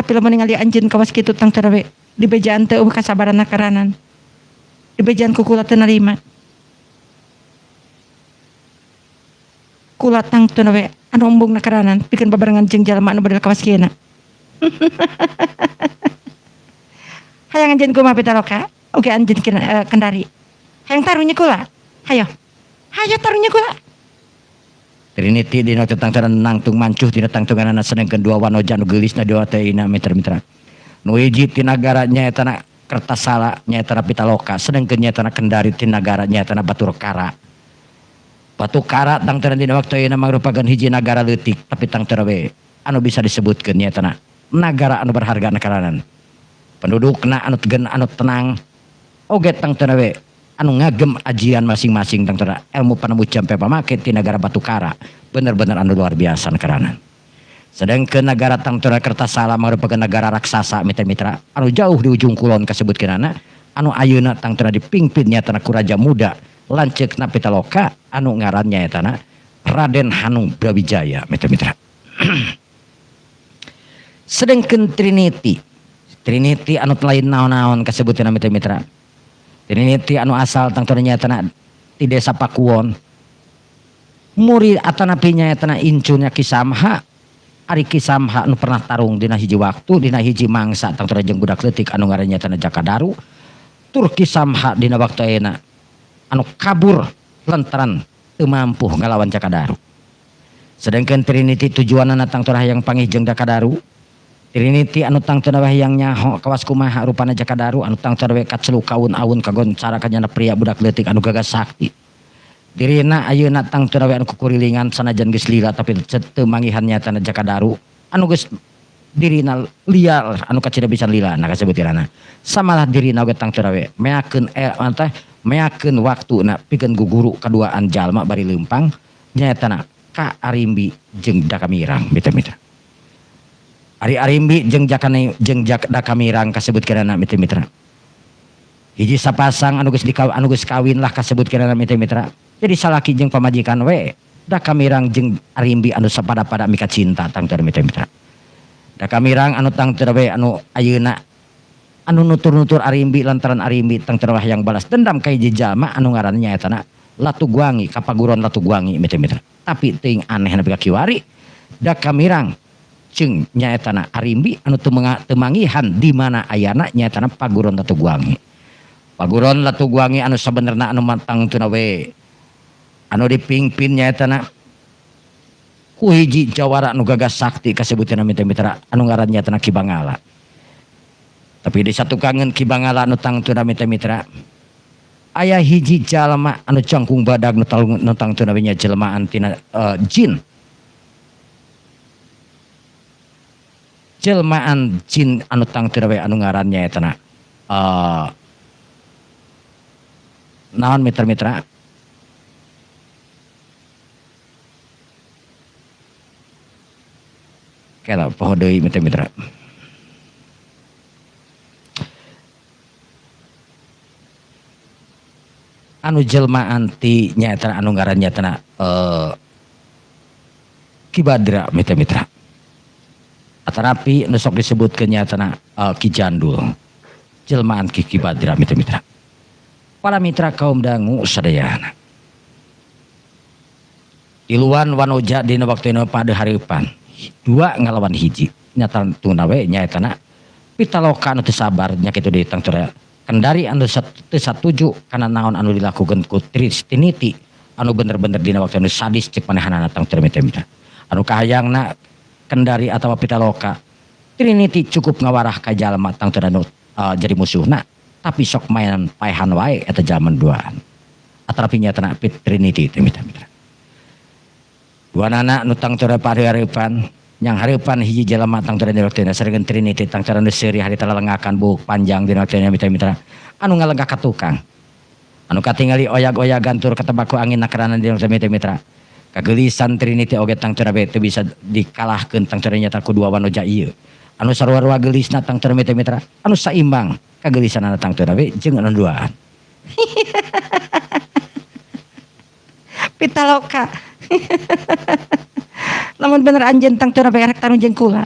tapi lamun ningali anjeun kawas kitu tang teu we di bejaan teu kasabaran karanan di bejaan ku kula teu narima kula tang teu we anu embung karanan pikeun babarengan jeung jalma anu badal kawas kieu na hayang anjeun kumaha pitaloka oge anjeun kendari hayang tarunya kula hayo tarunya kula Trinity dina tentang nangtung mancuh dina tangtunganana senengkeun dua wanoja nu geulisna dewa teh ina mitra-mitra. Nu hiji ti nagara nyaeta Kertasala nyaeta Pitaloka, senengkeun nyaeta Kendari ti nagara nyaeta Batukara. Batukara tangteunan dina waktu ieu mangrupakeun hiji nagara leutik tapi tangteunan we anu bisa disebutkeun nyaeta nagara anu berharga nakaranan. Pendudukna anu tenang oge tangteunan we anu ngagem ajian masing-masing tentang ilmu panemu jampe pamake di negara Batukara bener-bener anu luar biasa nekaranan. Sedangkan negara tangtuna Kertasala merupakan negara raksasa mitra-mitra anu jauh di ujung kulon kasebutkeunana anu ayeuna tangtuna dipingpin nyatana ku raja muda lanceukna Pitaloka anu ngarannya nyatana Raden Hanung Brawijaya mitra-mitra. Sedangkan Trinity anu lain naon-naon kasebutkeunana mitra-mitra. Trinity anu asal tangtuna nyatana di desa Pakuwon. Muri atanapi nyatana incunya Kisamha. Ari Kisamha anu pernah tarung dina hiji waktu dina hiji mangsa tangtuna jeung budak leutik anu ngaranna nyatana Jakadaru. Tur Kisamha dina waktu ayeuna anu kabur lantaran teu mampu ngalawan Jakadaru. Sedangkan Trinity tujuanna tangtuna hayang panggih jeung Jakadaru. Trinity anu tangtuna hayang nyaho kawas kumaha rupana Jakadaru anu tangtuna we kacelu kaun-aun kagon cara kanyana pria budak leutik anu gagah sakti. Dirina ayeuna tangtuna we anu kukurilingan sanajan geus lila tapi teu manggihan nyatana Jakadaru anu geus dirina liar anu kacida bisa lila nah kasebutkeunana. Samalah dirina oge tangtuna we meakeun waktuna pikeun guguru kaduaan jalma bari leumpang nyatana Ka Arimbi jeung Dakamirang mitra-mitra. Ari Arimbi jeung Dakamirang kasebutkeunana mitra-mitra. Hiji sapasang anu geus kawin lah kasebutkeunana mitra-mitra. Jadi salaki jeung pamajikan we Dakamirang jeung Arimbi anu sapada-pada mika cinta tangteunan mitra-mitra. Dakamirang anu tangteunan we anu ayeuna anu nutur-nutur Arimbi lantaran Arimbi tangteunan hayang balas dendam ka hiji jalma anu ngaranna nyaeta Latugwangi kapaguron Latugwangi mitra-mitra. Tapi teuing anehna pika kiwari Dakamirang jeung nyaetana Arimbi anu teu manggihan di mana ayana nyaetana paguron Latugwangi. Paguron Latugwangi anu sabenerna anu mantang tuna we anu dipingpin nyaetana ku hiji jawara anu gagah sakti kasebutna mitra-mitra anu ngaran nyaetana Ki Bangala. Tapi di satu kangen Ki Bangala anu tangtuna mitra-mitra aya hiji jalma anu cangkung badag nu tangtuna we nya jelmaan tina jin. Jelmaan jin anu tangtuna we anu ngaran nyaetana naon mitra-mitra kela poho deui mitra-mitra. Anu jelmaan ti nyaetana anu ngaran nyaetana Ki Badra mitra-mitra. Atanapi nu sok disebutkeun nyaetana Ki Jandul. Jelmaan Ki Badra mitra-mitra. Para mitra kaum dangu sadayana. Iluan wanoja dina waktuna pada hareupan. Dua ngalawan hiji. Nyata tuna we nyaetana Pitaloka anu teu sabar nya kitu di tangtuna Kendari anu teu satuju kana naon anu dilakukeun ku Trinity anu bener-bener dina waktu anu sadis cek manehanana tangtuna mitra-mitra. Anu kahayangna Kendari atawa Pitaloka Trinity cukup ngawarah ka jalma tangtuna anu jadi musuhna. Tapi sok mainan paehan wae eta zaman duaan. Atrapi nyatana Trinity teh mitra-mitra. Duanana nu tangtuna hareupan yang hareupan hiji jalma tangtuna dina waktu sareun Trinity tangtuna nu seuri harita lalengakan buuk panjang dina waktu mitra-mitra. Anu ngalenggah ka tukang. Anu katingali oyag-oyagan tur ketebak ku angin nakaranan dina waktu mitra-mitra. Kageulisan Trinity oge tangtuna we teu bisa dikalahkeun tangtuna nyata ku dua wanoja ieu. Anu sarua-rua geulisna tangtuna mitra-mitra anu saimbang kageulisan anu tangtuna we jeung anu duaan. Pitaloka. Namun bener anjeun tangtuna we arek tanu jeung kula.